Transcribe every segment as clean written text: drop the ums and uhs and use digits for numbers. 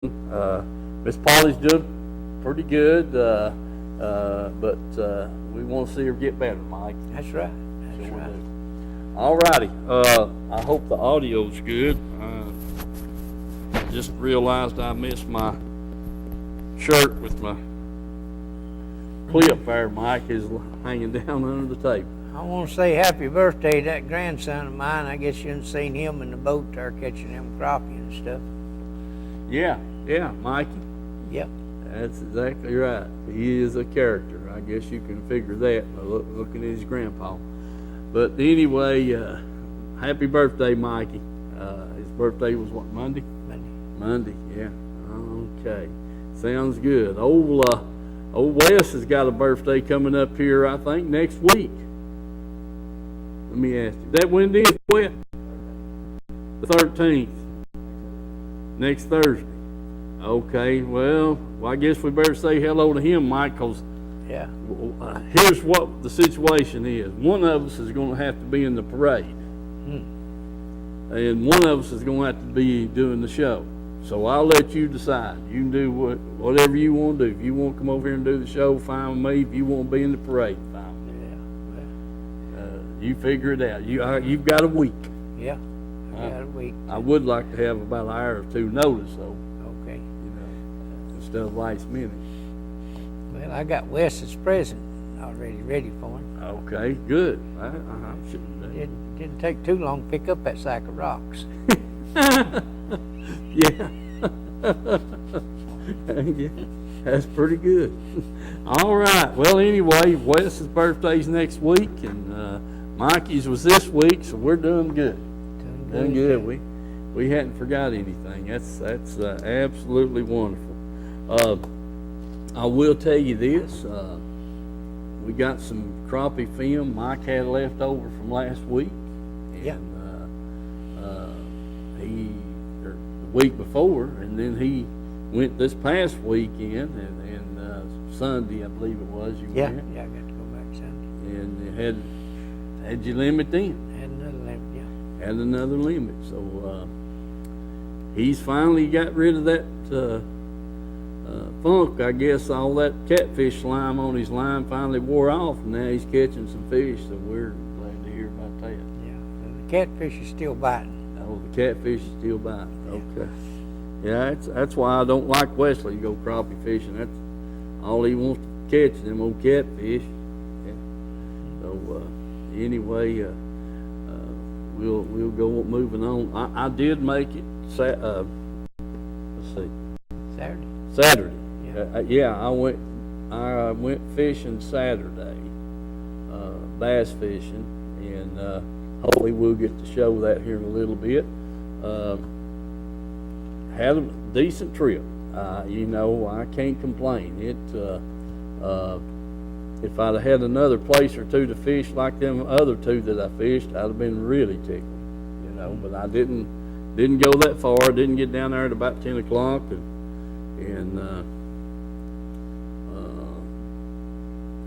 Miss Polly's doing pretty good, but we want to see her get better, Mike. That's right. That's Sure right. do. All righty. I hope the audio's good. Just realized I missed my shirt with my clip there. Mike is hanging down under the table. I want to say happy birthday to that grandson of mine. I guess you haven't seen him in the boat there catching them crappie and stuff. Yeah, Mikey. Yep. That's exactly right. He is a character. I guess you can figure that by looking at his grandpa. But anyway, happy birthday, Mikey. His birthday was what, Monday? Monday, yeah. Okay. Sounds good. Old Wes has got a birthday coming up here, I think, next week. Let me ask you. That Wednesday, Wes? The 13th. Next Thursday. Okay, well, I guess we better say hello to him, Mike, because Yeah. Here's what the situation is. One of us is going to have to be in the parade, and one of us is going to have to be doing the show. So I'll let you decide. You can do whatever you want to do. If you want to come over here and do the show, fine with me. If you want to be in the parade, fine with me. Yeah. You figure it out. You've got a week. Yeah. I got a week. I would like to have about an hour or two notice, though. Okay. Instead of last minute. Well, I got Wes's present already ready for him. Okay, good. I shouldn't do. It didn't take too long to pick up that sack of rocks. Yeah. Yeah, that's pretty good. All right. Well, anyway, Wes's birthday's next week, and Mikey's was this week, so we're doing good. Doing good. We hadn't forgot anything. That's absolutely wonderful. I will tell you this. We got some crappie film Mike had left over from last week. And, Yeah. the week before, and then he went this past weekend, and Sunday, I believe it was, you Yeah. went. Yeah, I got to go back Sunday. And it had you limit then. Had another limit, yeah. Had another limit. So he's finally got rid of that funk. I guess all that catfish slime on his line finally wore off, and now he's catching some fish, so we're glad to hear about that. Yeah. And the catfish is still biting. Oh, the catfish is still biting. Okay. Yeah, that's why I don't like Wesley to go crappie fishing. That's all he wants to catch, them old catfish. Yeah. So anyway, we'll go moving on. I did make it. Let's see. Saturday. Yeah. I went fishing Saturday, bass fishing, and hopefully we'll get to show that here in a little bit. Had a decent trip. I can't complain. If I'd have had another place or two to fish like them other two that I fished, I'd have been really tickled. But I didn't go that far. Didn't get down there at about 10 o'clock, and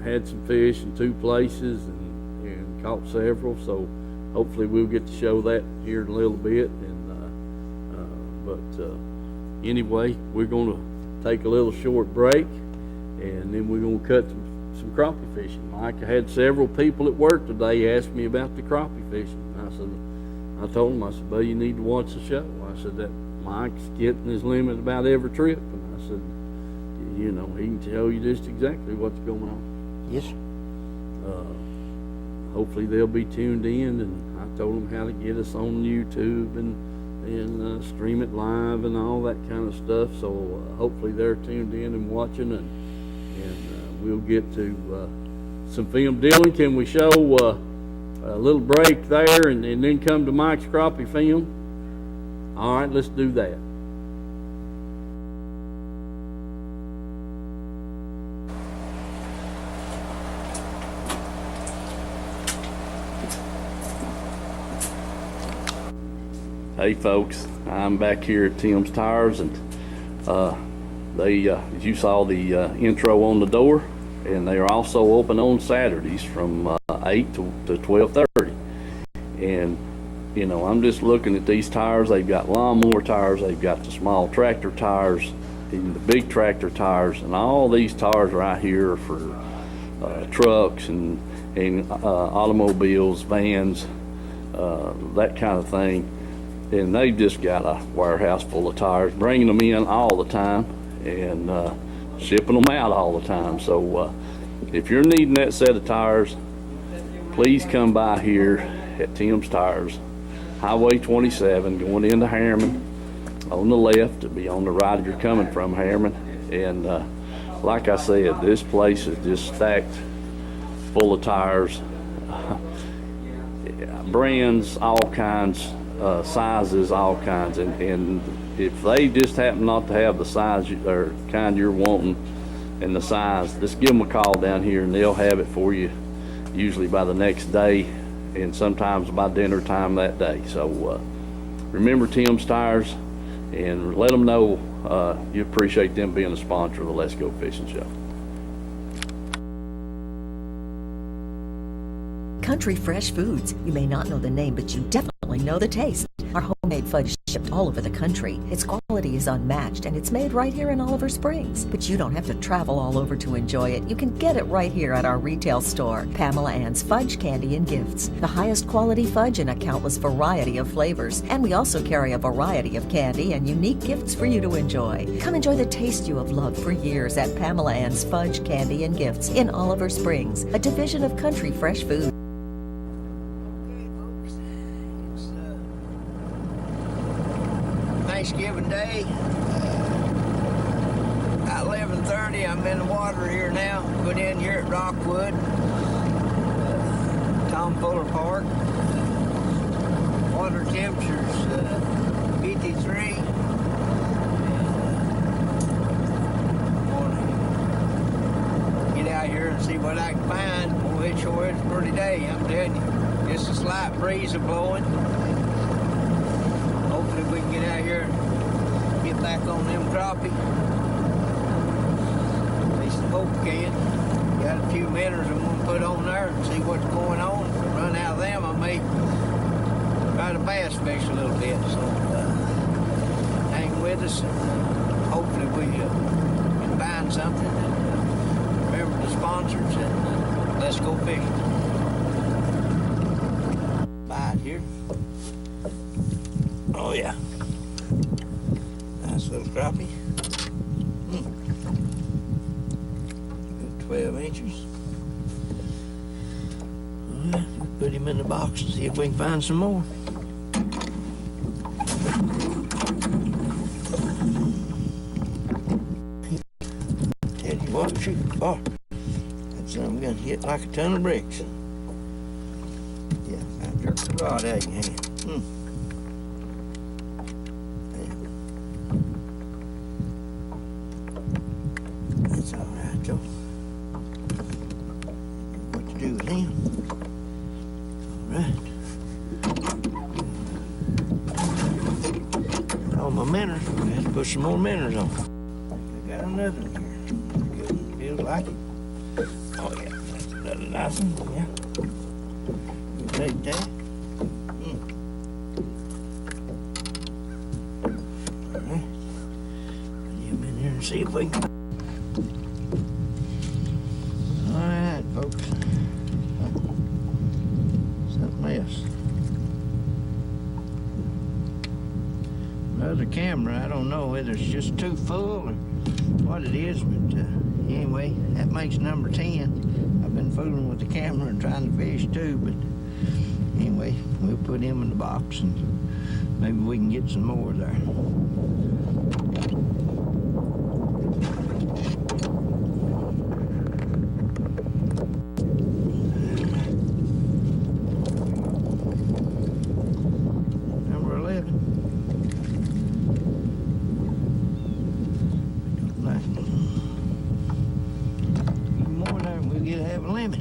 had some fish in two places and caught several. So hopefully we'll get to show that here in a little bit. But anyway, we're going to take a little short break, and then we're going to cut some crappie fishing. Mike, I had several people at work today ask me about the crappie fishing. I told them, I said, well, you need to watch the show. I said that Mike's getting his limit about every trip, and I said, he can tell you just exactly what's going on. Yes. Hopefully they'll be tuned in, and I told them how to get us on YouTube and stream it live and all that kind of stuff. So hopefully they're tuned in and watching, and we'll get to some film. Dylan, can we show a little break there and then come to Mike's crappie film? All right, let's do that. Hey folks, I'm back here at Tim's Tires, and as you saw the intro on the door, and they are also open on Saturdays from 8 to 12:30. And you know, I'm just looking at these tires. They've got lawnmower tires, they've got the small tractor tires, even the big tractor tires, and all these tires right here are for trucks and automobiles, vans, that kind of thing. And they've just got a warehouse full of tires, bringing them in all the time and shipping them out all the time. So if you're needing that set of tires, please come by here at Tim's Tires, Highway 27, going into Harriman on the left. To be on the right if you're coming from Harriman. And like I said, this place is just stacked full of tires, brands, all kinds, sizes, all kinds. And if they just happen not to have the size or kind you're wanting and the size, just give them a call down here and they'll have it for you, usually by the next day and sometimes by dinner time that day. So remember Tim's Tires, and let them know you appreciate them being a sponsor of the Let's Go Fishing Show. Country Fresh Foods. You may not know the name, but you definitely know the taste. Our homemade fudge shipped all over the country. Its quality is unmatched, and it's made right here in Oliver Springs. But you don't have to travel all over to enjoy it. You can get it right here at our retail store, Pamela Ann's Fudge, Candy, and Gifts. The highest quality fudge in a countless variety of flavors. And we also carry a variety of candy and unique gifts for you to enjoy. Come enjoy the taste you have loved for years at Pamela Ann's Fudge, Candy, and Gifts in Oliver Springs, a division of Country Fresh Foods. Thanksgiving Day, at 11:30, I'm in the water here now. Put in here at Rockwood, Tom Fuller Park. Water temperature's 53. Get out here and see what I can find. Well, it sure is a pretty day, I'm telling you. Just a slight breeze blowing. Hopefully we can get out here and get back on them crappie. At least I hope we can. Got a few minnows I'm going to put on there and see what's going on. If I run out of them, I may try to bass fish a little bit. So hang with us. Hopefully we can find something. And remember the sponsors, and let's go fishing. Bite here. Oh yeah, nice little crappie. Good 12 inches. All right, we'll put him in the box and see if we can find some more. Tell you what, shoot, oh, that's something gonna hit like a ton of bricks. Yeah, I jerked the rod out of your hand. That's all right, Joe. What to do with him? All right. All my minnows. I have to put some more minnows on. I got another one here. Good one. Feels like it. Oh yeah, that's another nice one. Yeah. You take that. All right. Put him in here and see if we can. All right, folks. Something else. Another camera. I don't know whether it's just too full or what it is, but anyway, that makes number 10. I've been fooling with the camera and trying to fish too, but anyway, we'll put him in the box and maybe we can get some more there. Number 11. More there, we'll get to have a limit.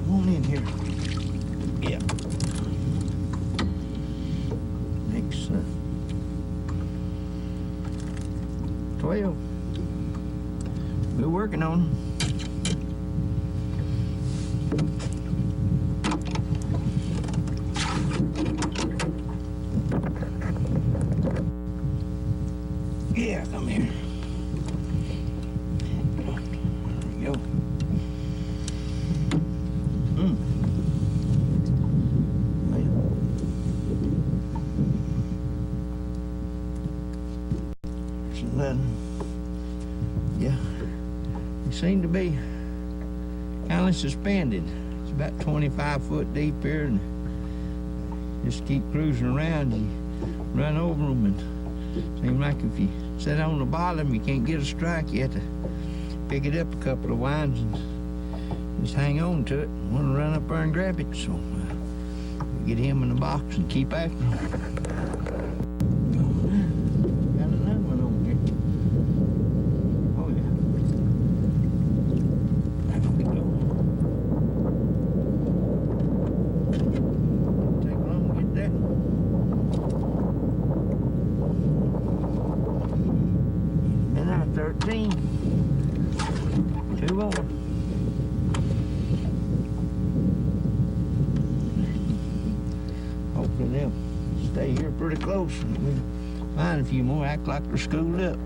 Come on in here. Yeah. Next 12. We'll working on them. Yeah, come here. There we go. There's another. Yeah. They seem to be kind of suspended. It's about 25 foot deep here, and just keep cruising around. You run over them, and seems like if you sit on the bottom, you can't get a strike. You have to pick it up a couple of winds and just hang on to it. Want to run up there and grab it, so get him in the box and keep after him. Got another one over here. Oh yeah. There we go. Take long to get that. Minute 13. Two more. Hopefully they'll stay here pretty close. We'll find a few more, act like they're schooled up.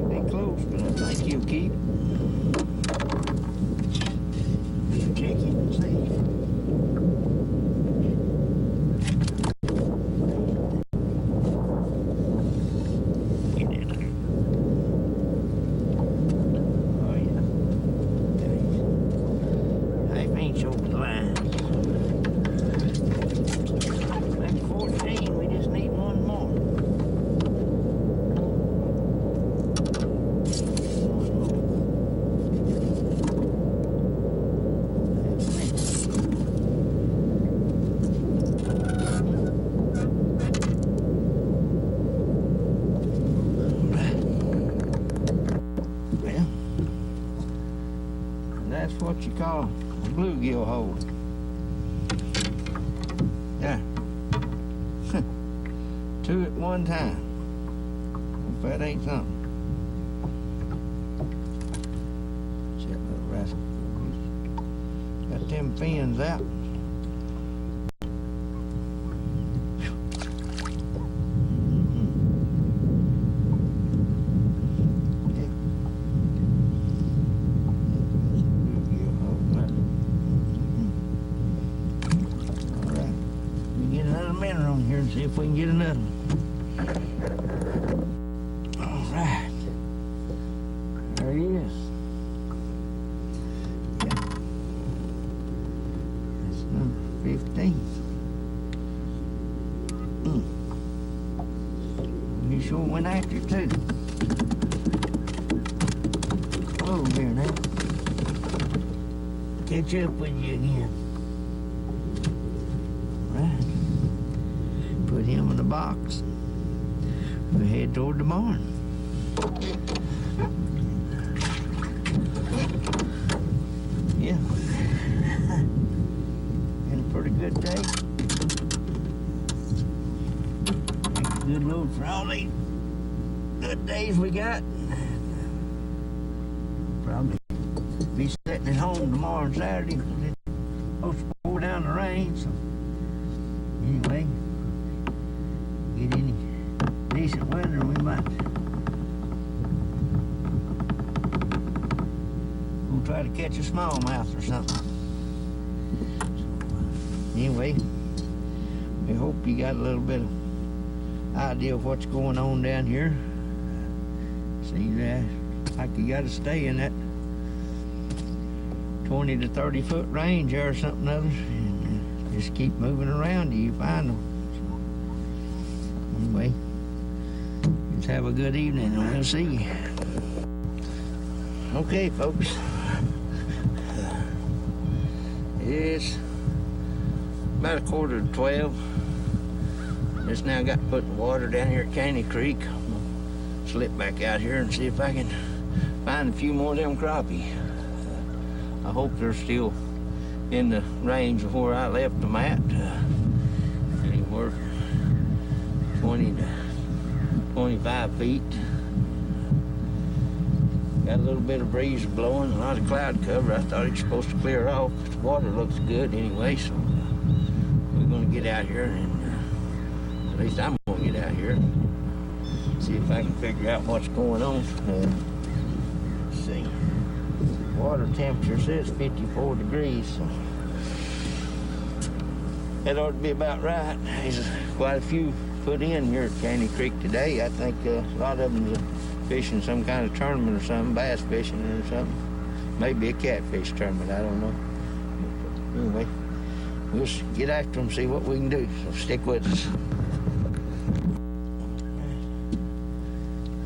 They close, but I think he'll keep. Check it and see. Over the line. Back 14, we just need one more. Well, that's what you call bluegill hole. Yeah. Two at one time. If that ain't something. See that little rascal. Got them fins out. On here and see if we can get another one. All right. There he is. Yeah. That's number 15. You sure went after it too. Oh, here now. Catch up with you again. Right. Put him in the box. We'll head toward the barn. Yeah. Been a pretty good day. Make a good load for all these good days we got. Probably be sitting at home tomorrow and Saturday because it's supposed to pour down the rain. So anyway, get any decent weather, we might go try to catch a smallmouth or something. So, anyway, we hope you got a little bit of idea of what's going on down here. Seems like you got to stay in that 20 to 30 foot range there or something other, and just keep moving around till you find them. Anyway, just have a good evening and we'll see you. Okay, folks. It's about 11:45. Just now got to put the water down here at Caney Creek. I'm gonna slip back out here and see if I can find a few more of them crappie. I hope they're still in the range of where I left them at. Anywhere 20 to 25 feet. Got a little bit of breeze blowing, a lot of cloud cover. I thought it was supposed to clear off. The water looks good anyway, so we're going to get out here and at least I'm going to get out here. See if I can figure out what's going on. Let's see. Water temperature says 54 degrees, so that ought to be about right. There's quite a few put in here at Caney Creek today. I think a lot of them are fishing some kind of tournament or something, bass fishing or something. Maybe a catfish tournament, I don't know. But anyway, we'll get after them, see what we can do, so stick with us.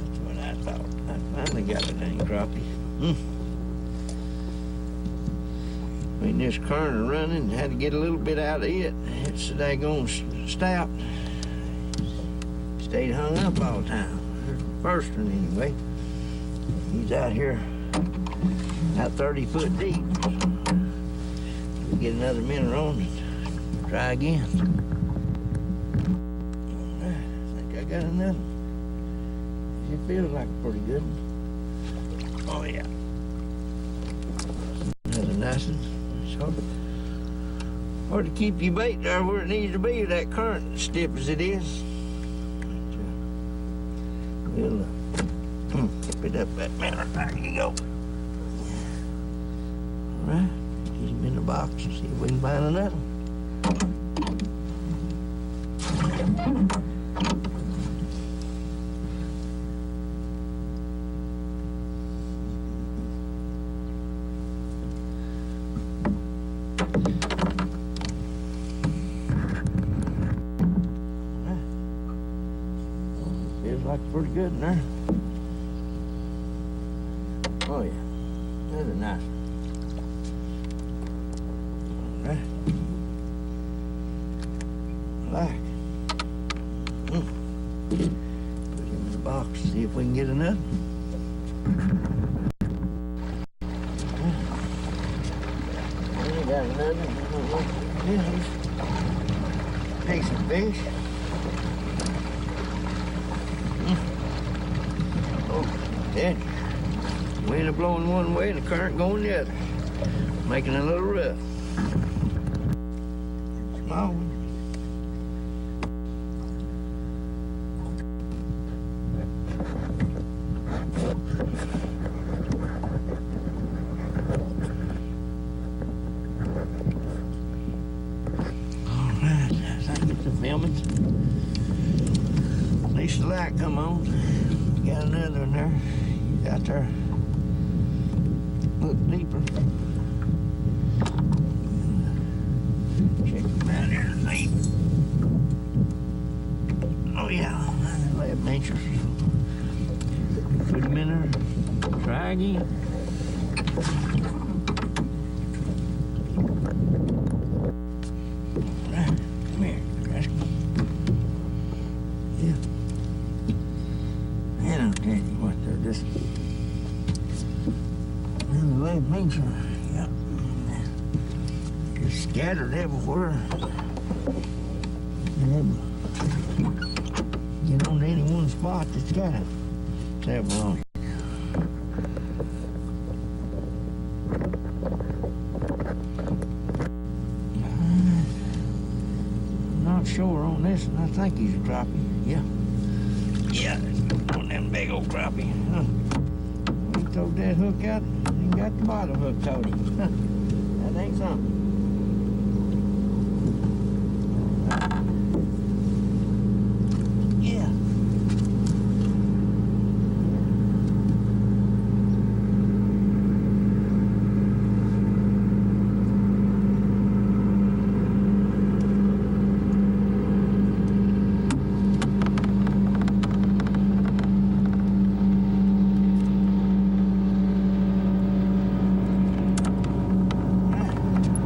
That's what I thought. I finally got a dang crappie. When this current running, had to get a little bit out of it. It's a daggone stout. Stayed hung up all the time. First one anyway. He's out here about 30 foot deep. We'll get another minute on and try again. I think I got another. It feels like pretty good. Oh yeah. Another nice one. It's hard to keep your bait there where it needs to be, that current as stiff as it is. We'll dip it up that manner. There you go. All right, get him in the box and see if we can find another one. Feels like pretty good in there. Oh yeah, another nice one. All right. Like. Put him in the box, see if we can get another. We got another. Decent fish. Oh, dead. Wind blowing one way and the current going the other, making it a little rough. Small one. All right, I think it's a filming. At least the light come on. Got another one there. He's out there. Look deeper. Check him out here and see. Oh yeah, 11 inches. Put him in there. Try again. Right, come here, Rascal. Yeah. And I'll tell you what, they're just 11 inches. Yep. Just scattered everywhere. Get on to any one spot that's got several on it. Not sure on this one. I think he's a crappie. Yeah. Yeah, one of them big old crappie. Huh. He towed that hook out. He got the bottom hook towed him. Huh. That ain't something. Yeah.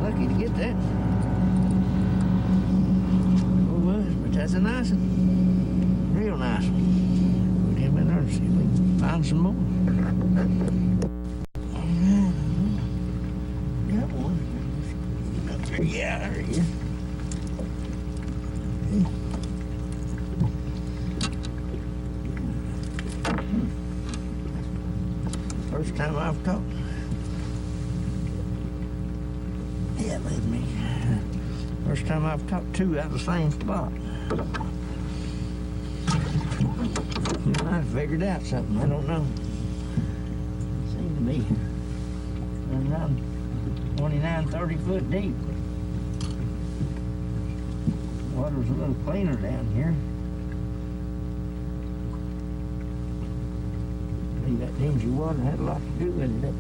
Lucky to get that. Oh, well, but that's a nice one. Real nice one. Put him in there and see if we can find some more. Got one. Up there. Yeah, there he is. First time I've caught. Yeah, with me. First time I've caught two out of the same spot. I might have figured out something, I don't know. Seems to be around 29, 30 foot deep. Water's a little cleaner down here. See, that dingy water had a lot to do with it up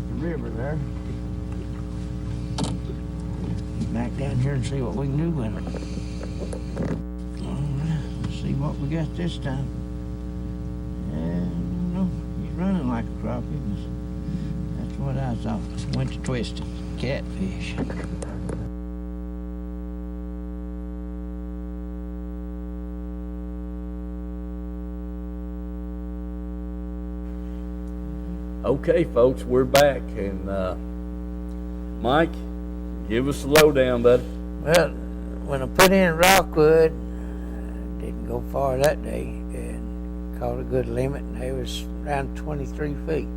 the river there. Back down here and see what we can do with it. All right, let's see what we got this time. No, he's running like a crappie. That's what I thought. Went to twisted. Catfish. Okay, folks, we're back, and Mike, give us a lowdown, buddy. Well, when I put in Rockwood, didn't go far that day, and caught a good limit, and they was around 23 feet.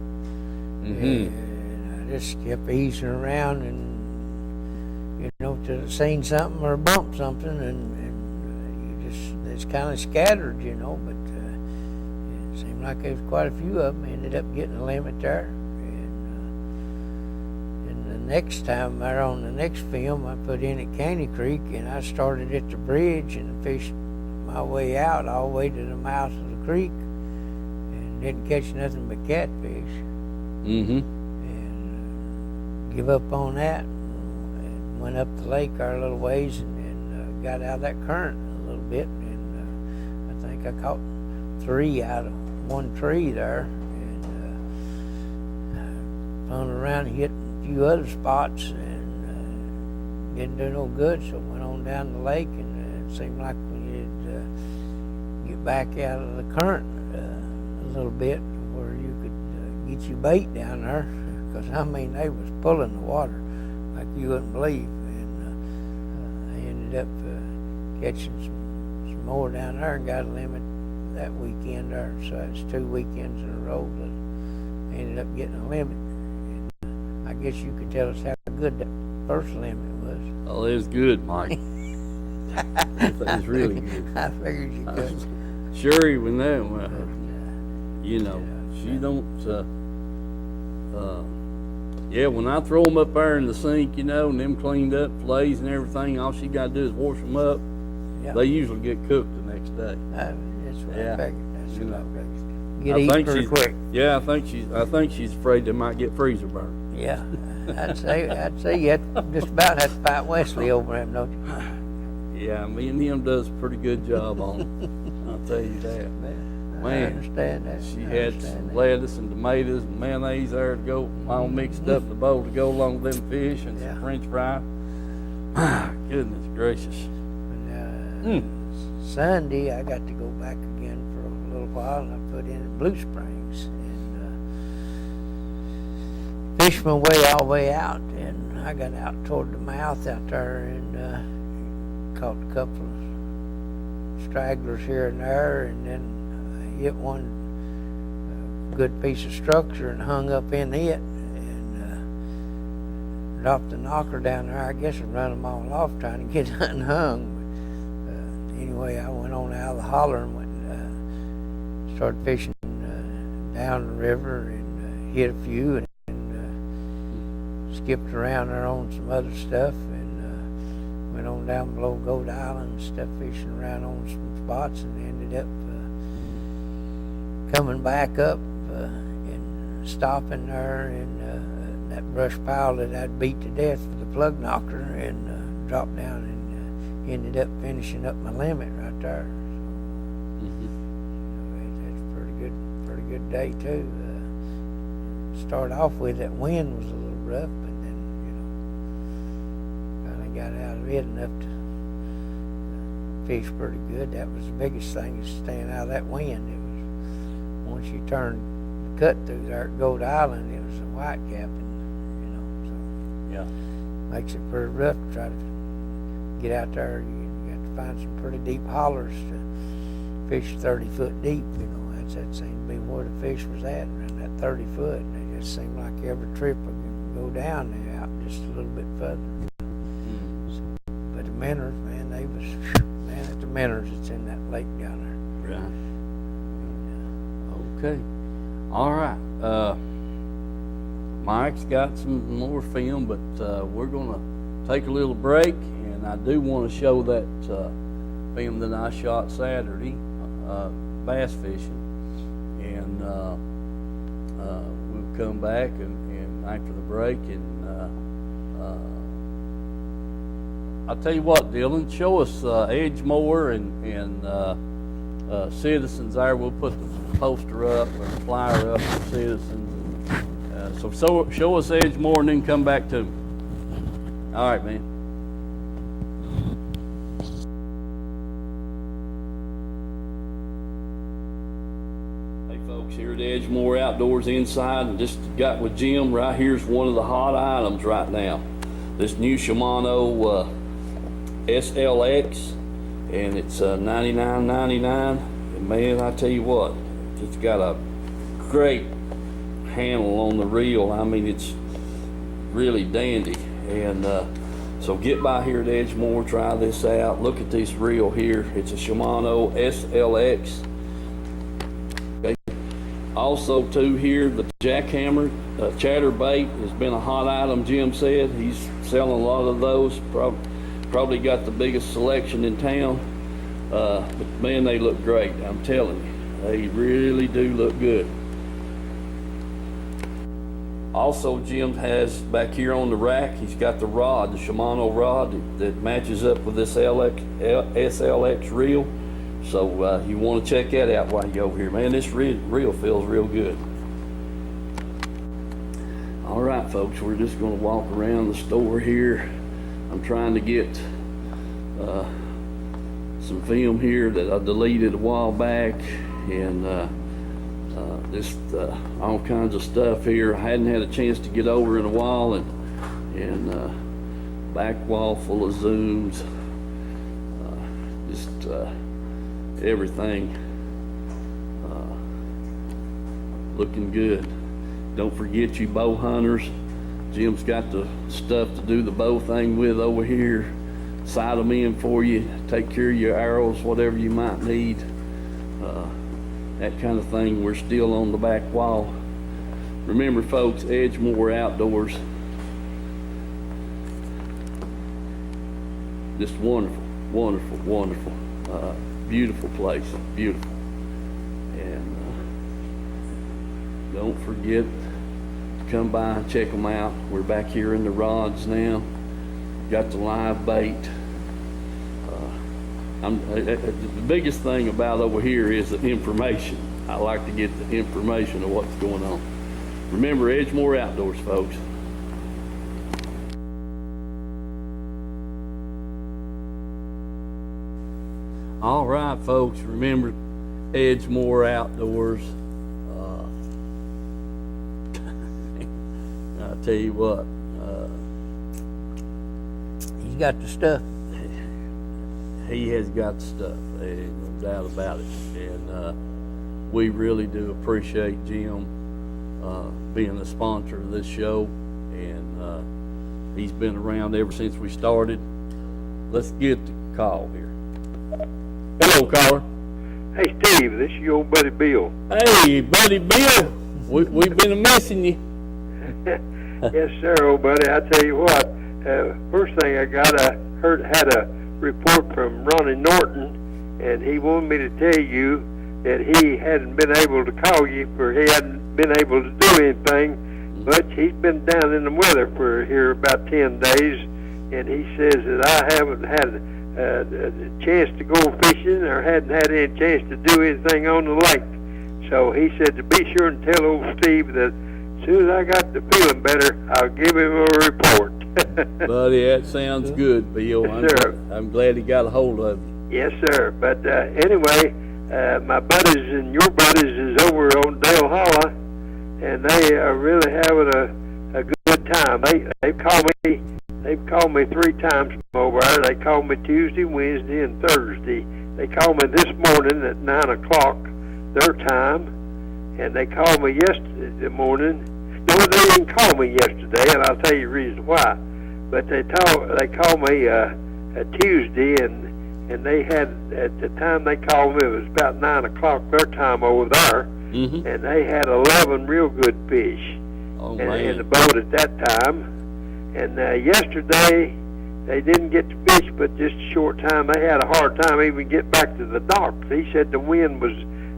And I just kept easing around, and till I seen something or bumped something, and you just, it's kind of scattered, but it seemed like there was quite a few of them. Ended up getting a limit there, and the next time there on the next film, I put in at Caney Creek, and I started at the bridge and fished my way out all the way to the mouth of the creek, and didn't catch nothing but catfish. And give up on that, and went up the lake our little ways, and got out of that current a little bit, and I think I caught 3 out of one tree there, and found around and hit a few other spots, and didn't do no good, so went on down the lake, and it seemed like we could get back out of the current a little bit where you could get your bait down there, because they was pulling the water like you wouldn't believe, and I ended up catching some more down there and got a limit that weekend there. So it's 2 weekends in a row that I ended up getting a limit. And I guess you could tell us how good that first limit was. Oh, it was good, Mike. It was really good. I figured you could. Sure, when that, she don't. When I throw them up there in the sink, and them cleaned up fillets and everything, all she got to do is wash them up. Yep. They usually get cooked the next day. That's what I figured. That's what I figured. I Get think eat pretty quick. Yeah, I think she's afraid they might get freezer burn. Yeah, I'd say you just about have to fight Wesley over him, don't you? Yeah, me and him does a pretty good job on it. I'll tell you that. I Man, understand that. she had some lettuce and tomatoes and mayonnaise there to go, all mixed up in the bowl to go along with them fish and some French fries. Goodness gracious. Sunday, I got to go back again for a little while, and I put in at Blue Springs and fished my way all the way out, and I got out toward the mouth out there and caught a couple of stragglers here and there, and then I hit one good piece of structure and hung up in it, and dropped the knocker down there. I guess and run them all off trying to get unhung. Anyway, I went on out of the holler and went, started fishing down the river and hit a few and skipped around there on some other stuff and went on down below Goat Island and stuff fishing around on some spots and ended up coming back up and stopping there in that brush pile that I'd beat to death with the plug knocker and dropped down and ended up finishing up my limit right there. So, it's pretty good day too. Start off with that wind was a little rough, but then kind of got out of it enough to fish pretty good. That was the biggest thing, is staying out of that wind. It was once you turned the cut through there at Goat Island, it was a white capping, so makes it pretty rough to try to get out there. You got to find some pretty deep hollers to fish 30 foot deep, lines. That seemed to be where the fish was at, around that 30 foot. And it just seemed like every trip I could go down there out just a little bit further. So, but the minnows, man, they was, man, it's the minnows that's in that lake down there. Right. Okay. All right. Mike's got some more film, but we're going to take a little break, and I do want to show that film that I shot Saturday, bass fishing, and we'll come back and after the break, and I'll tell you what, Dylan, show us Edgemoor and Citizens there. We'll put the poster up or the flyer up for Citizens. So show us Edgemoor and then come back to me. All right, man. Hey, folks, here at Edgemoor Outdoors Inside, and just got with Jim. Right here's one of the hot items right now. This new Shimano SLX, and it's $99.99. And man, I tell you what, it's got a great handle on the reel. I mean, it's really dandy. And so get by here at Edgemoor, try this out. Look at this reel here. It's a Shimano SLX. Okay. Also too here, the jackhammer chatterbait has been a hot item. Jim said he's selling a lot of those. Probably got the biggest selection in town. But man, they look great. I'm telling you, they really do look good. Also, Jim has back here on the rack, he's got the rod, the Shimano rod that matches up with this SLX reel. So you want to check that out while you're over here. Man, this reel feels real good. All right, folks, we're just going to walk around the store here. I'm trying to get some film here that I deleted a while back, and just all kinds of stuff here I hadn't had a chance to get over in a while, and back wall full of zooms, just everything looking good. Don't forget, you bow hunters, Jim's got the stuff to do the bow thing with over here. Sight them in for you, take care of your arrows, whatever you might need. That kind of thing. We're still on the back wall. Remember, folks, Edgemoor Outdoors, just wonderful, wonderful, wonderful, beautiful place, beautiful. And don't forget to come by and check them out. We're back here in the rods now. Got the live bait. The biggest thing about over here is the information. I like to get the information of what's going on. Remember, Edgemoor Outdoors, folks. All right, folks, remember Edgemoor Outdoors. I'll tell you what. He's got the stuff. He has got stuff, no doubt about it. And we really do appreciate Jim being the sponsor of this show. And he's been around ever since we started. Let's get the call here. Hello, caller. Hey, Steve, this is your old buddy Bill. Hey, buddy Bill. We've been missing you. Yes, sir, old buddy. I tell you what, first thing I had a report from Ronnie Norton, and he wanted me to tell you that he hadn't been able to call you, for he hadn't been able to do anything, but he's been down in the weather for here about 10 days, and he says that I haven't had a chance to go fishing or hadn't had any chance to do anything on the lake. So he said to be sure and tell old Steve that as soon as I got to feeling better, I'll give him a report. Buddy, that sounds good, Bill. Yes, sir. I'm glad he got a hold of you. Yes, sir. But anyway, my buddies and your buddies is over on Dale Holla, and they are really having a good time. They've called me 3 times from over there. They called me Tuesday, Wednesday, and Thursday. They called me this morning at 9 o'clock their time, and they called me yesterday morning. No, they didn't call me yesterday, and I'll tell you the reason why. But they called me a Tuesday, and they had, at the time they called me, it was about 9 o'clock their time over there, Mm-hmm. and they had 11 real good fish in the boat at that time. And yesterday they didn't get to fish, but just a short time. They had a hard time even getting back to the dock. He said the wind was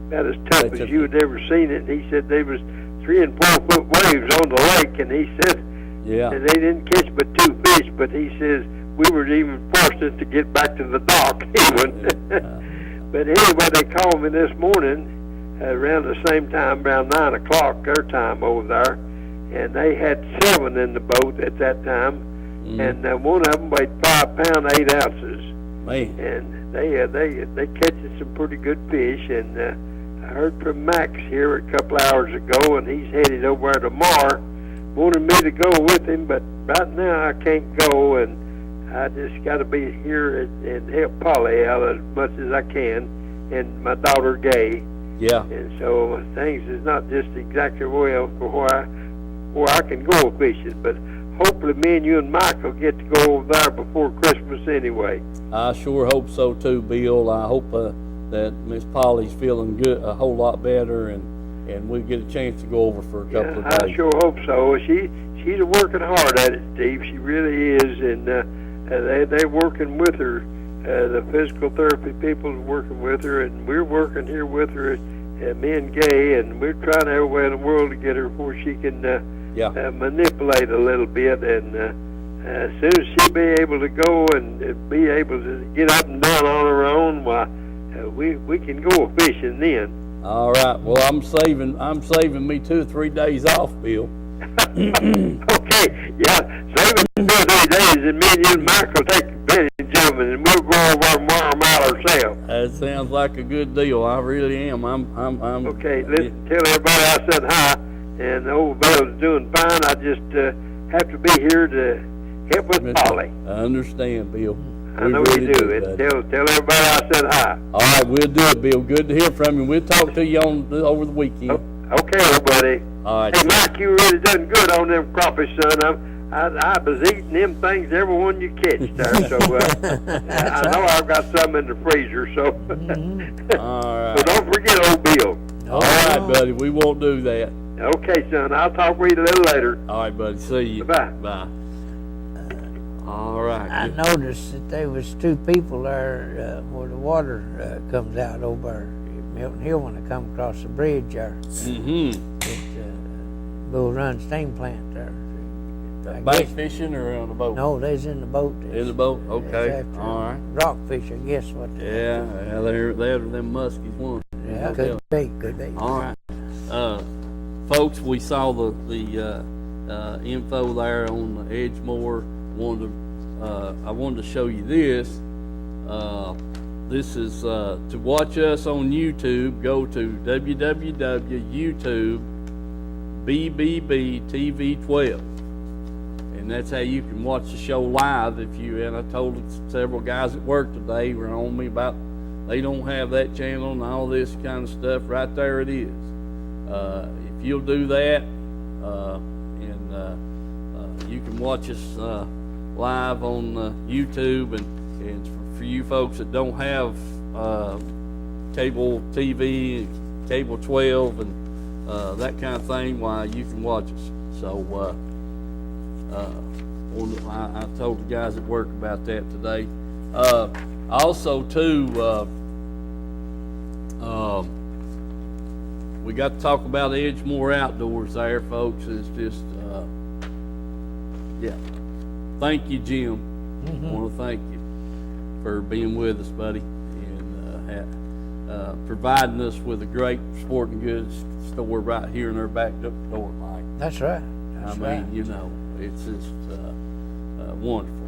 about as tough as you had ever seen it. And he said there was 3 and 4 foot waves on the lake, and he said that they didn't catch but 2 fish. But he says we were even forced to get back to the dock even. But anyway, they called me this morning around the same time, around 9 o'clock their time over there, and they had 7 in the boat at that time, and one of them weighed 5 pounds 8 ounces. Man. And they catching some pretty good fish, and I heard from Max here a couple hours ago, and he's headed over there tomorrow. Wanted me to go with him, but right now I can't go, and I just got to be here and help Polly out as much as I can, and my daughter Gay. Yeah. And so things is not just exactly well for where I can go fishing, but hopefully me and you and Mike will get to go over there before Christmas anyway. I sure hope so too, Bill. I hope that Miss Polly's feeling good, a whole lot better, and we get a chance to go over for a couple of days. I sure hope so. She's working hard at it, Steve. She really is, and they're working with her. The physical therapy people are working with her, and we're working here with her, me and Gay, and we're trying every way in the world to get her before she can manipulate a little bit. And as soon as she'll be able to go and be able to get up and down on her own, why we can go fishing then. All right. Well, I'm saving me 2 or 3 days off, Bill. Okay, saving 2 or 3 days, and me and you and Mike will take advantage of it, and we'll go over and wear them out ourselves. That sounds like a good deal. I really am. I'm okay. Listen, tell everybody I said hi, and the old Bill's doing fine. I just have to be here to help with Polly. I understand, Bill. I know really you do. Tell everybody I said hi. All right, we'll do it, Bill. Good to hear from you. We'll talk to you over the weekend. Okay, everybody. All right. Hey, Mike, you really done good on them crawfish, son. I was eating them things, every one you catch there. So I know I've got some in the freezer. So all right. So don't forget old Bill. All right, buddy. We won't do that. Okay, son. I'll talk with you a little later. All right, buddy. See you. Bye. Bye. All right. I noticed that there was 2 people there where the water comes out over Milton Hill when I come across the bridge there. Mm-hmm. At Bull Run steam plant there. Bait fishing or on the boat? No, they's in the boat. In the boat? Okay. All right. Rockfish, I guess. They're them muskies one. Yeah, could be. All right. Folks, we saw the info there on the Edgemore. I wanted to show you this. This is to watch us on YouTube. Go to www.youtube BBB-TV12, and that's how you can watch the show live. And I told several guys at work today were on me about they don't have that channel and all this kind of stuff. Right there it is. If you'll do that, and you can watch us live on YouTube, and for you folks that don't have cable TV, cable 12, and that kind of thing, why you can watch us. So I told the guys at work about that today. Also too, we got to talk about Edgemore Outdoors there, folks. It's just thank you, Jim. I want to thank you for being with us, buddy, and providing us with a great sporting goods store right here in our back door, Mike. That's right. I mean, you know, it's just wonderful.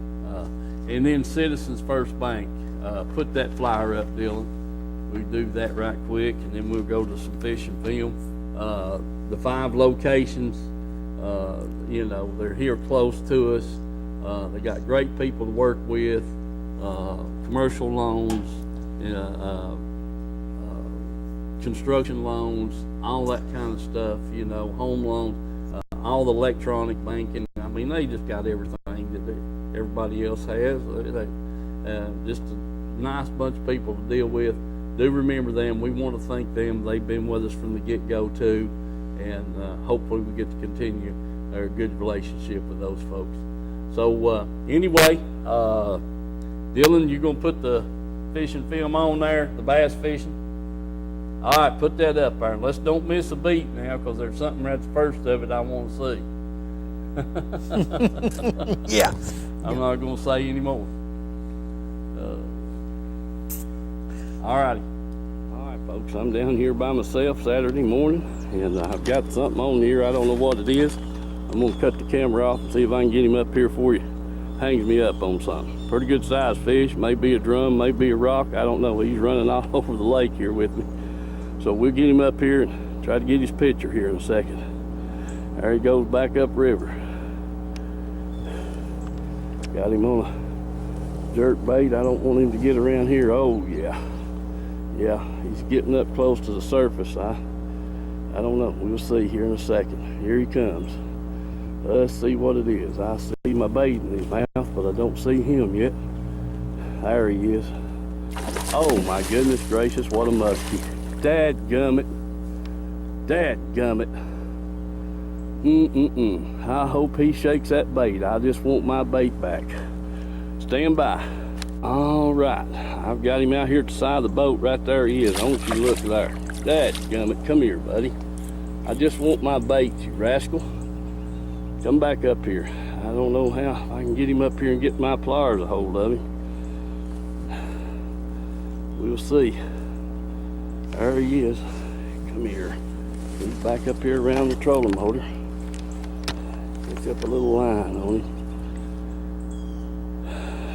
And then Citizens First Bank, put that flyer up, Dylan. We do that right quick, and then we'll go to some fishing film. The 5 locations, you know, they're here close to us. They got great people to work with, commercial loans, construction loans, all that kind of stuff, you know, home loans, all the electronic banking. I mean, they just got everything that everybody else has. Just a nice bunch of people to deal with. Do remember them. We want to thank them. They've been with us from the get-go too, and hopefully we get to continue our good relationship with those folks. So anyway, Dylan, you're gonna put the fishing film on there, the bass fishing. All right, put that up there. Let's don't miss a beat now, because there's something right at the first of it I want to see. Yeah. I'm not gonna say any more. All righty. All right, folks, I'm down here by myself Saturday morning, and I've got something on here. I don't know what it is. I'm gonna cut the camera off and see if I can get him up here for you. Hangs me up on something. Pretty good sized fish. Maybe a drum, maybe a rock. I don't know. He's running all over the lake here with me. So we'll get him up here and try to get his picture here in a second. There he goes back up river. Got him on a jerk bait. I don't want him to get around here. Oh yeah. Yeah, he's getting up close to the surface. I don't know. We'll see here in a second. Here he comes. Let's see what it is. I see my bait in his mouth, but I don't see him yet. There he is. Oh my goodness gracious, what a muskie. Dadgummit. Dadgummit. I hope he shakes that bait. I just want my bait back. Stand by. All right, I've got him out here at the side of the boat. Right there he is. I want you to look there. Dadgummit, come here, buddy. I just want my bait, you rascal. Come back up here. I don't know how I can get him up here and get my pliers a hold of him. We'll see. There he is. Come here. He's back up here around the trolling motor. Pick up a little line on him.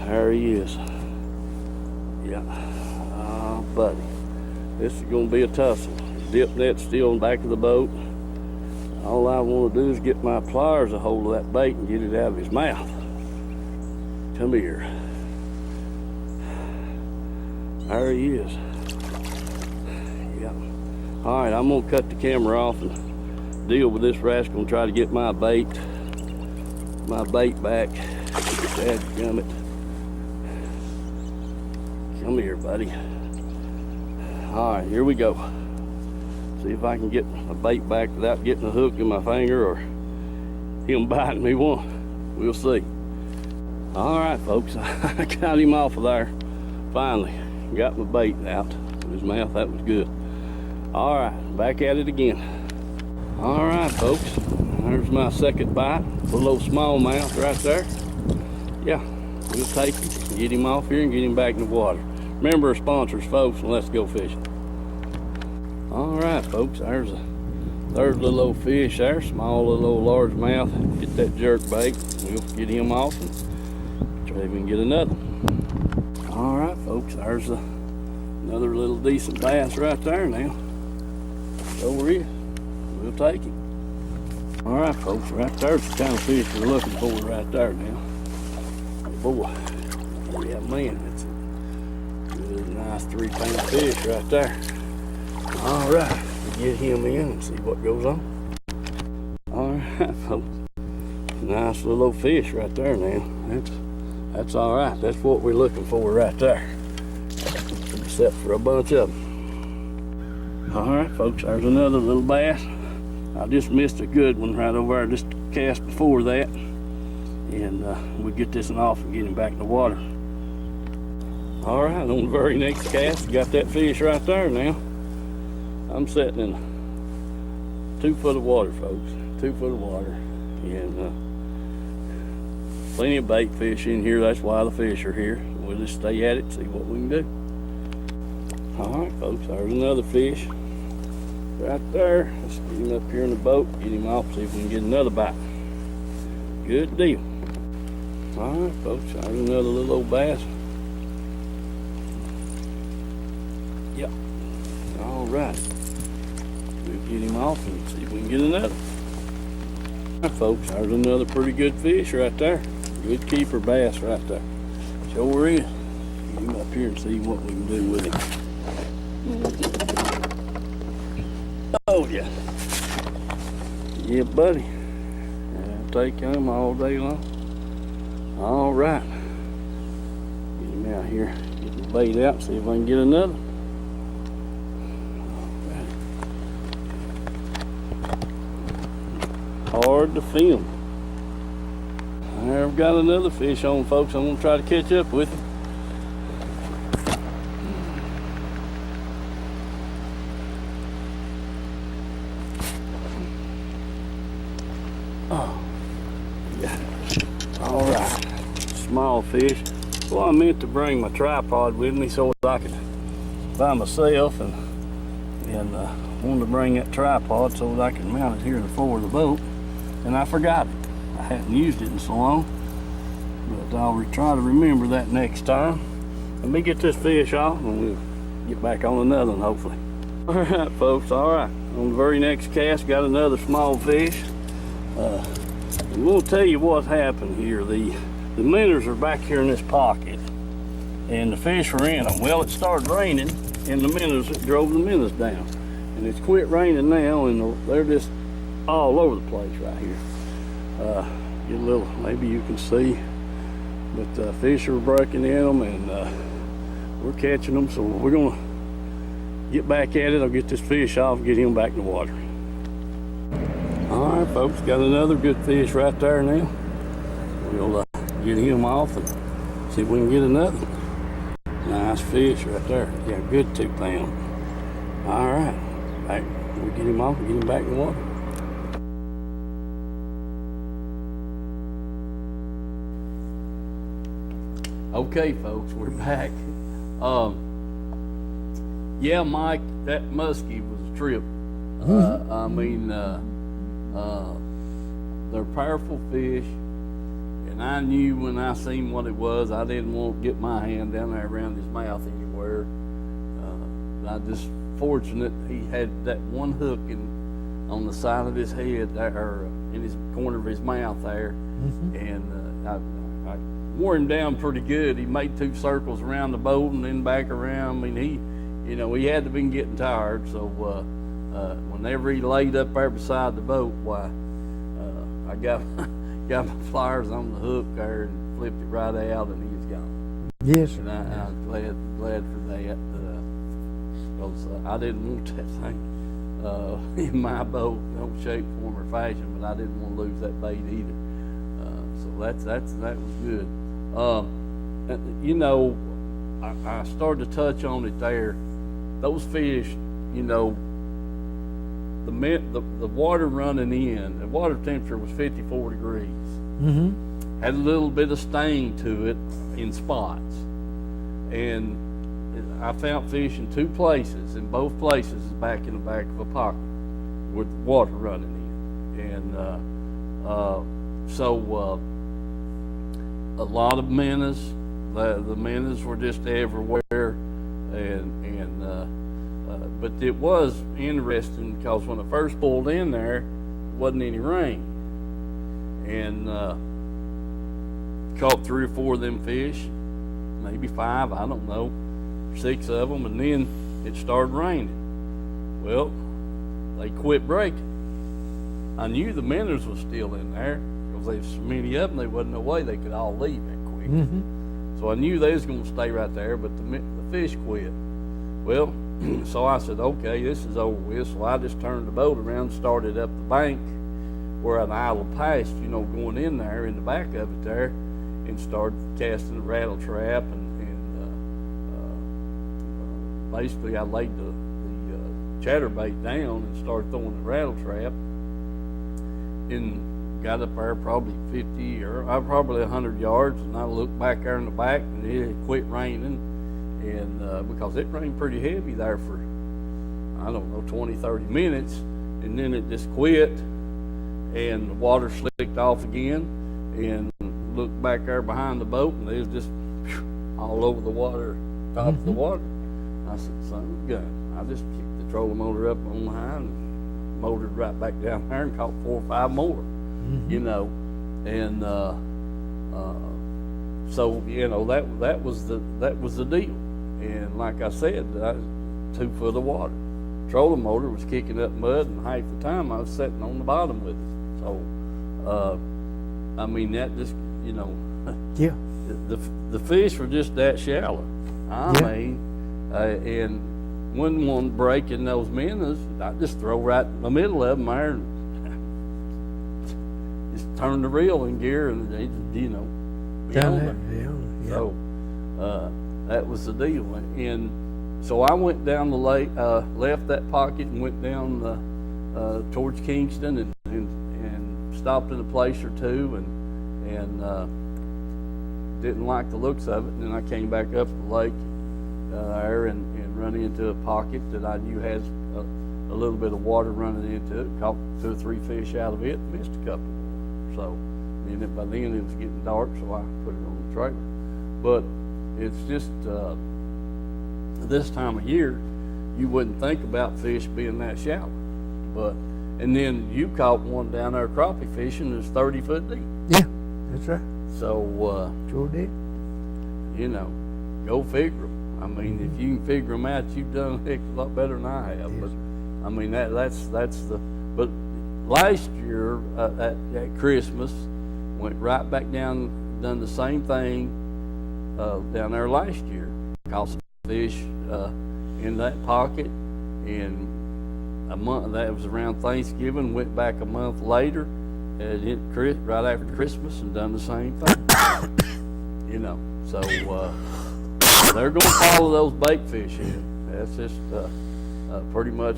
There he is. Yeah. Oh, buddy. This is going to be a tussle. Dip net's still in the back of the boat. All I want to do is get my pliers a hold of that bait and get it out of his mouth. Come here. There he is. Yeah. All right, I'm going to cut the camera off and deal with this rascal and try to get my bait back. Dadgummit. Come here, buddy. All right, here we go. See if I can get my bait back without getting a hook in my finger or him biting me one. We'll see. All right, folks, I got him off of there. Finally, got my bait out of his mouth. That was good. All right, back at it again. All right, folks, there's my second bite. A little smallmouth right there. Yeah, we'll take him, get him off here and get him back in the water. Remember our sponsors, folks, and let's go fishing. All right, folks, there's a little old fish there, small little old largemouth. Get that jerk bait. We'll get him off and try to even get another. All right, folks, there's another little decent bass right there now. Over here, we'll take him. All right, folks, right there's the kind of fish we're looking for right there now. Boy, yeah, man, it's a good, nice 3-pound fish right there. All right, we'll get him in and see what goes on. All right, folks, nice little old fish right there now. That's all right. That's what we're looking for right there, except for a bunch of them. All right, folks, there's another little bass. I just missed a good one right over there, just cast before that. And we'll get this one off and get him back in the water. All right, on the very next cast, got that fish right there now. I'm sitting in 2 foot of water, folks. 2 foot of water. And plenty of bait fish in here. That's why the fish are here. We'll just stay at it and see what we can do. All right, folks, there's another fish right there. Let's get him up here in the boat, get him off, see if we can get another bite. Good deal. All right, folks, there's another little old bass. Yep. All right. We'll get him off and see if we can get another. All right, folks, there's another pretty good fish right there. Good keeper bass right there. Sure is. Get him up here and see what we can do with him. told you. Yeah, buddy. I'll take him all day long. All right. Get him out here. Get the bait out. See if I can get another. Hard to film. I've got another fish on, folks. I'm gonna try to catch up with him. Oh, yeah. All right. Small fish. Well, I meant to bring my tripod with me so I could by myself, and wanted to bring that tripod so that I could mount it here in the floor of the boat, and I forgot it. I hadn't used it in so long, but I'll try to remember that next time. Let me get this fish off, and we'll get back on another one, hopefully. All right, folks. All right. On the very next cast, got another small fish. I'm going to tell you what happened here. The minnows are back here in this pocket, and the fish are in them. Well, it started raining, and the minnows drove the minnows down. And it's quit raining now, and they're just all over the place right here. Get a little, maybe you can see, but fish are breaking in them, and we're catching them. So we're going to get back at it. I'll get this fish off, get him back in the water. All right, folks, got another good fish right there now. We'll get him off and see if we can get another. Nice fish right there. Yeah, good 2 pound. All right, back. We'll get him off and get him back in the water. Okay, folks, we're back. Yeah, Mike, that muskie was a trip. I mean, they're powerful fish, and I knew when I seen what it was, I didn't want to get my hand down there around his mouth anywhere. I just fortunate he had that one hook on the side of his head there, or in his corner of his mouth there, and I wore him down pretty good. He made 2 circles around the boat and then back around. I mean, he had to been getting tired, so whenever he laid up there beside the boat, why, I got my pliers on the hook there and flipped it right out, and he was gone. Yes. And I'm glad for that, because I didn't want that thing in my boat, no shape, form, or fashion, but I didn't want to lose that bait either. So that was good. I started to touch on it there. Those fish, the water running in, the water temperature was 54 degrees. Had a little bit of stain to it in spots. And I found fish in 2 places, and both places is back in the back of a pocket with water running in. And so a lot of minnows, the minnows were just everywhere. But it was interesting because when I first pulled in there, wasn't any rain, and caught 3 or 4 of them fish, maybe 5, I don't know, 6 of them, and then it started raining. Well, they quit breaking. I knew the minnows was still in there because there's so many of them. There wasn't no way they could all leave that quick. So I knew they was going to stay right there, but the fish quit. Well, so I said, okay, this is over with. So I just turned the boat around, started up the bank where an idle passed, going in there in the back of it there, and started casting a rattle trap. And basically I laid the chatterbait down and started throwing the rattle trap, and got up there probably 50 or probably 100 yards, and I looked back there in the back, and it had quit raining. And because it rained pretty heavy there for, I don't know, 20, 30 minutes, and then it just quit, and the water slicked off again, and looked back there behind the boat, and it was just all over the water, top of the water. I said, son of a gun. I just kicked the trolling motor up on high and motored right back down there and caught 4 or 5 more, and so that was the deal. And like I said, 2 foot of water, trolling motor was kicking up mud, and half the time I was sitting on the bottom with it. So, I mean, that just, you know, Yeah. the fish were just that shallow. I Yeah. mean, and when one breaking those minnows, I just throw right in the middle of them there and just turn the reel in gear, and they, you know, be on it. Yeah. So that was the deal. And so I went down the lake, left that pocket and went down towards Kingston and stopped in a place or two and didn't like the looks of it. And then I came back up the lake there and run into a pocket that I knew had a little bit of water running into it. Caught 2 or 3 fish out of it, missed a couple. So and by then it was getting dark, so I put it on the trailer. But it's just this time of year, you wouldn't think about fish being that shallow. But and then you caught one down there crappie fishing that's 30 foot deep. Yeah, that's right. So Sure did. you know, go figure them. I mean, if you can figure them out, you've done a heck of a lot better than I have. Yes. But I mean, that's the. But last year at Christmas, went right back down, done the same thing down there last year. Caught some fish in that pocket, and a month that was around Thanksgiving. Went back a month later, and right after Christmas, and done the same thing. You know, so they're going to follow those bait fish in. That's just pretty much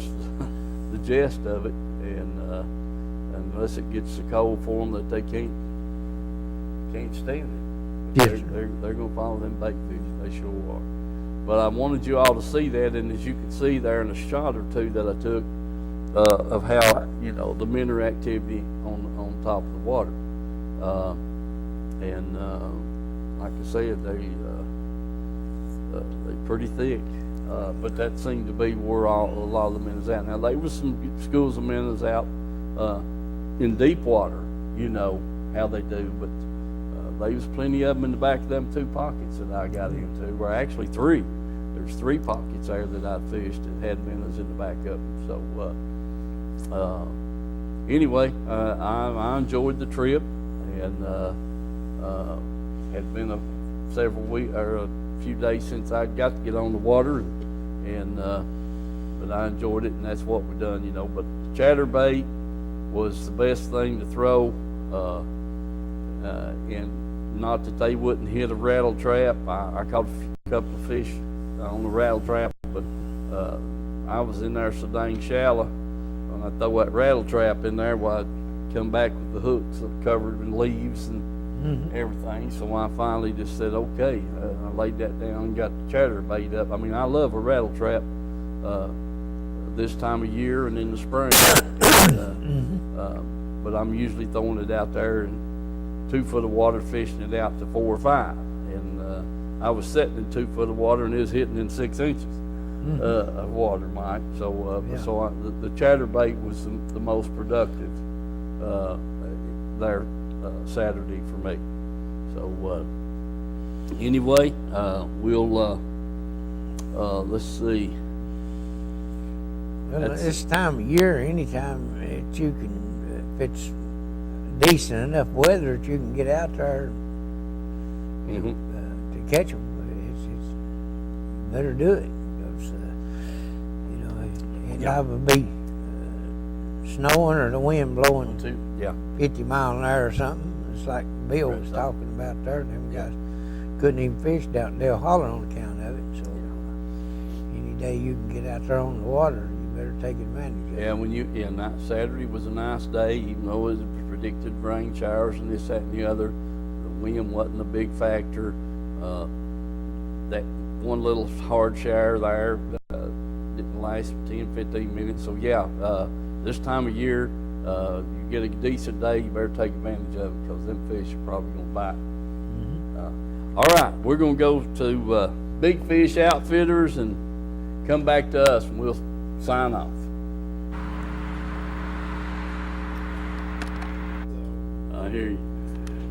the gist of it, and unless it gets so cold for them that they can't stand it. Yes, They're going to follow them bait fish. They sure are. But I wanted you all to see that, and as you can see there in a shot or two that I took of how, you know, the minnow activity on top of the water, and like I said, they're pretty thick. But that seemed to be where a lot of the minnows out. Now there was some schools of minnows out in deep water, you know how they do, but there was plenty of them in the back of them 2 pockets that I got into, or actually 3. There's 3 pockets there that I fished that had minnows in the back of them. So anyway, I enjoyed the trip, and had been several weeks or a few days since I got to get on the water, and but I enjoyed it, and that's what we've done, you know. But chatterbait was the best thing to throw, and not that they wouldn't hit a rattle trap. I caught a couple of fish on the rattle trap, but I was in there so dang shallow. When I throw that rattle trap in there, well, I'd come back with the hooks covered in leaves and everything. So I finally just said, okay. I laid that down and got the chatterbait up. I mean, I love a rattle trap this time of year and in the spring. But I'm usually throwing it out there in 2 foot of water, fishing it out to 4 or 5. And I was sitting in 2 foot of water, and it was hitting in 6 inches of water, Mike. So, the chatterbait was the most productive there Saturday for me. So anyway, we'll let's see. Well, this time of year, anytime that you can, if it's decent enough weather that you can get out there to catch them, it's better do it, because you know it either be snowing or the wind blowing 50 miles an hour or something. It's like Bill was talking about there. Them guys couldn't even fish down in Dale Holler on account of it. So any day you can get out there on the water, you better take advantage of it. Yeah, Saturday was a nice day, even though it was predicted rain showers and this, that, and the other. The wind wasn't a big factor. That one little hard shower there didn't last 10, 15 minutes. So this time of year, you get a decent day, you better take advantage of it, because them fish are probably going to bite. All right, we're going to go to Big Fish Outfitters and come back to us, and we'll sign off. I hear you.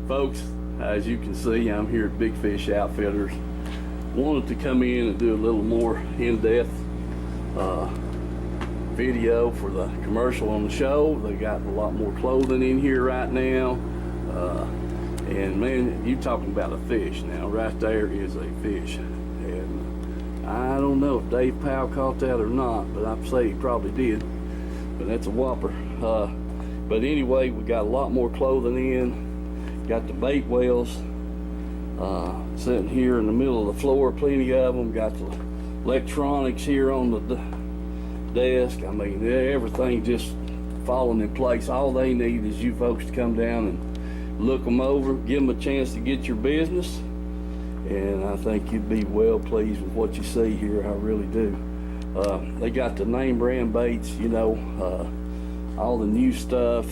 Folks, as you can see, I'm here at Big Fish Outfitters. Wanted to come in and do a little more in-depth video for the commercial on the show. They got a lot more clothing in here right now. And man, you talking about a fish now. Right there is a fish. And I don't know if Dave Powell caught that or not, but I'd say he probably did. But that's a whopper. But anyway, we got a lot more clothing in. Got the bait wells sitting here in the middle of the floor, plenty of them. Got the electronics here on the desk. I mean, everything just falling in place. All they need is you folks to come down and look them over, give them a chance to get your business, and I think you'd be well pleased with what you see here. I really do. They got the name brand baits, you know, all the new stuff,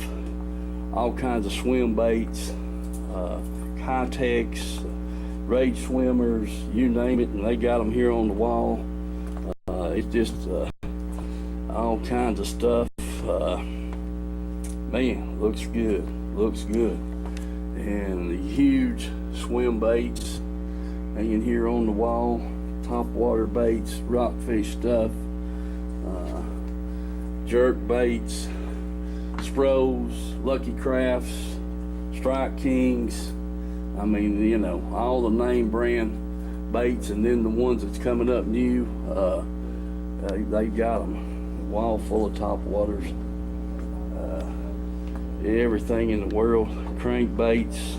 all kinds of swim baits, Contex, Rage Swimmers, you name it, and they got them here on the wall. It's just all kinds of stuff. Man, looks good, looks good. And the huge swim baits hanging here on the wall, top water baits, rockfish stuff, jerk baits, Spros, Lucky Crafts, Strike Kings. I mean, you know, all the name brand baits, and then the ones that's coming up new, they got them. A wall full of top waters, everything in the world, crank baits,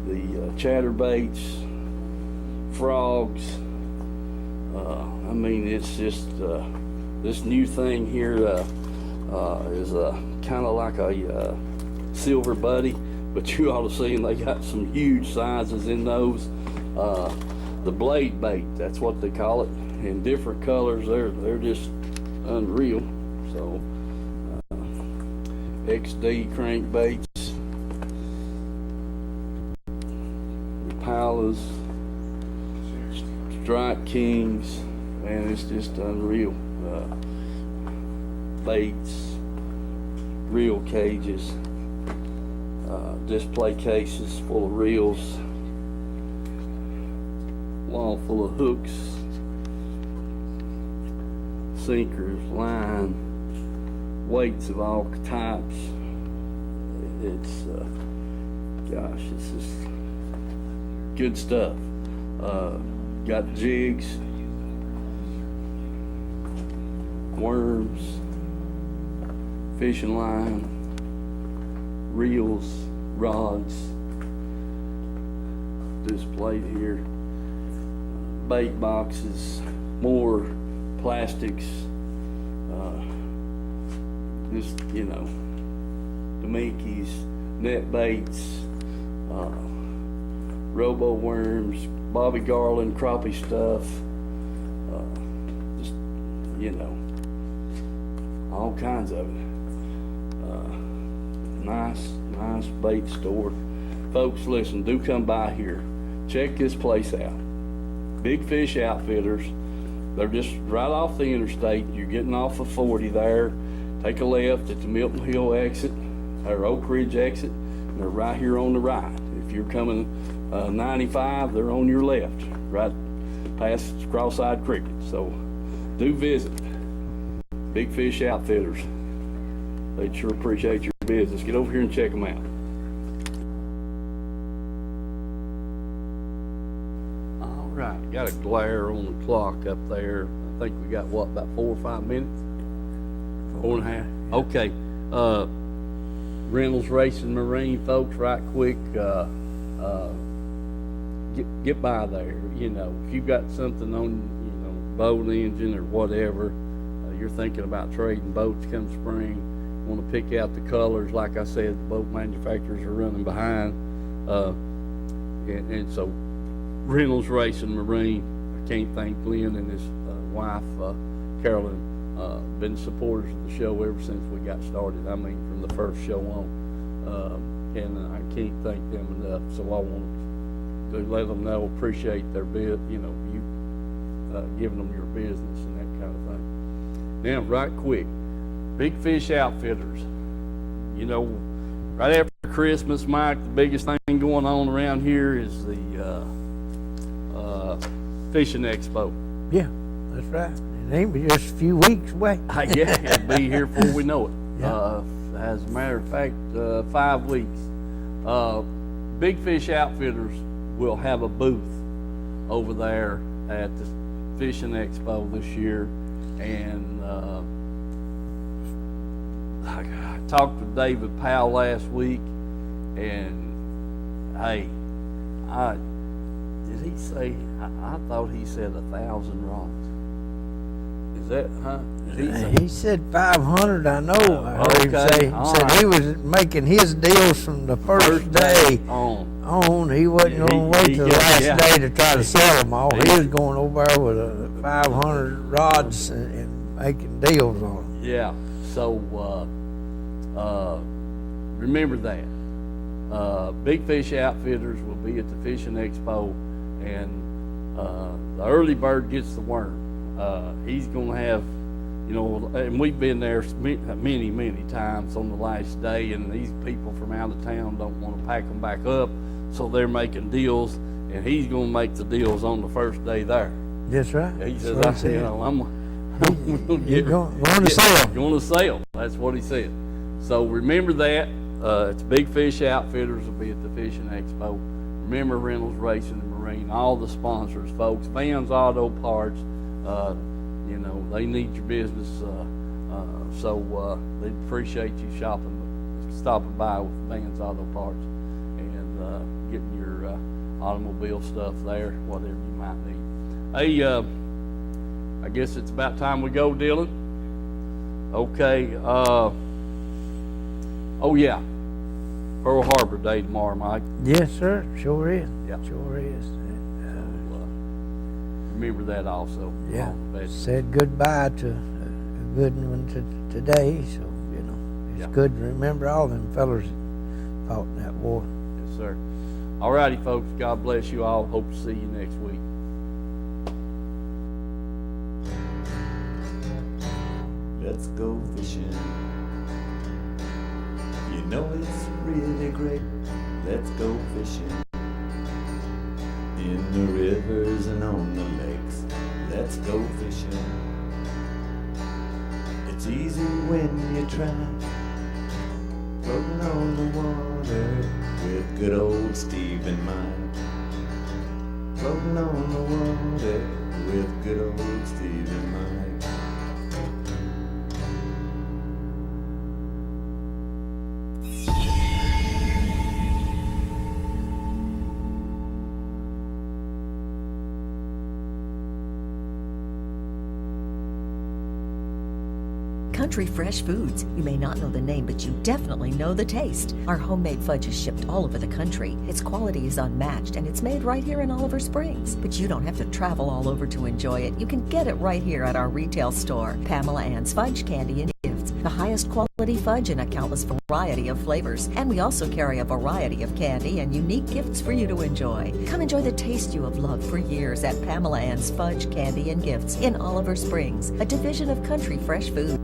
the chatter baits, frogs. I mean, it's just this new thing here is kind of like a silver buddy, but you ought to see them. They got some huge sizes in those. The blade bait, that's what they call it, in different colors. They're just unreal. So XD crankbaits, Impalas, Strike Kings, man, it's just unreal. Baits, reel cages, display cases full of reels, wall full of hooks, sinkers, line, weights of all types. It's gosh, it's just good stuff. Got jigs, worms, fishing line, reels, rods displayed here, bait boxes, more plastics, just, you know, Domikis, net baits, robo worms, Bobby Garland, crappie stuff, just, you know, all kinds of it. Nice bait store. Folks, listen, do come by here. Check this place out. Big Fish Outfitters. They're just right off the interstate. You're getting off of 40 there. Take a left at the Milton Hill exit, or Oak Ridge exit, and they're right here on the right. If you're coming 95, they're on your left, right past Cross-Eyed Cricket. So do visit Big Fish Outfitters. They'd sure appreciate your business. Get over here and check them out. All right, got a glare on the clock up there. I think we got, what, about 4 or 5 minutes? 4.5. Okay. Reynolds Racing Marine, folks, right quick. Get by there. You know, if you've got something on, you know, boat engine or whatever, you're thinking about trading boats come spring, want to pick out the colors. Like I said, the boat manufacturers are running behind. And so Reynolds Racing Marine, I can't thank Glenn and his wife, Carolyn, been supporters of the show ever since we got started. I mean, from the first show on. And I can't thank them enough. So I want to let them know, appreciate their bid, you know, you giving them your business and that kind of thing. Now, right quick, Big Fish Outfitters. You know, right after Christmas, Mike, the biggest thing going on around here is the Fishing Expo. Yeah, That's right. It ain't but just a few weeks away. Yeah, it'll be here before we know it. Yeah. As a matter of fact, 5 weeks. Big Fish Outfitters will have a booth over there at the Fishing Expo this year, and I talked to David Powell last week, and hey, did he say? I thought he said 1,000 rods. Is that, huh? Did he say? He said 500, I know. I heard him Okay, say. He all said right. he was making his deals from the first day on. on. He wasn't going to wait till the last day to try to sell them all. He was going over there with 500 rods and making deals on them. Yeah. So remember that. Big Fish Outfitters will be at the Fishing Expo, and the early bird gets the worm. He's going to have, and we've been there many, many times on the last day, and these people from out of town don't want to pack them back up, so they're making deals, and he's going to make the deals on the first day there. That's right. He says, That's what he said. I'm going You're going to sell. Going to sell. That's what he said. So remember that. It's Big Fish Outfitters will be at the Fishing Expo. Remember Reynolds Racing and Marine, all the sponsors, folks. Vans Auto Parts. They need your business. So they appreciate you stopping by with Vans Auto Parts and getting your automobile stuff there, whatever you might need. Hey, I guess it's about time we go, Dylan. Okay. Oh yeah, Pearl Harbor Day tomorrow, Mike. Yes, sir. Sure is. Yeah. Sure is. Remember that also. Yeah. on the veterans. Said goodbye to a good one today, so it's Yeah. good to remember all them fellers that fought in that war. Yes, sir. All righty, folks. God bless you all. Hope to see you next week. Let's go fishing. You know it's really great. Let's go fishing. In the rivers and on the lakes. Let's go fishing. It's easy when you try. Floating on the water with good old Steve in mind. Floating on the water with good old Steve in mind. Country Fresh Foods. You may not know the name, but you definitely know the taste. Our homemade fudge is shipped all over the country. Its quality is unmatched, and it's made right here in Oliver Springs. But you don't have to travel all over to enjoy it. You can get it right here at our retail store. Pamela Ann's Fudge, Candy, and Gifts. The highest quality fudge in a countless variety of flavors. And we also carry a variety of candy and unique gifts for you to enjoy. Come enjoy the taste you have loved for years at Pamela Ann's Fudge, Candy, and Gifts in Oliver Springs, a division of Country Fresh Foods.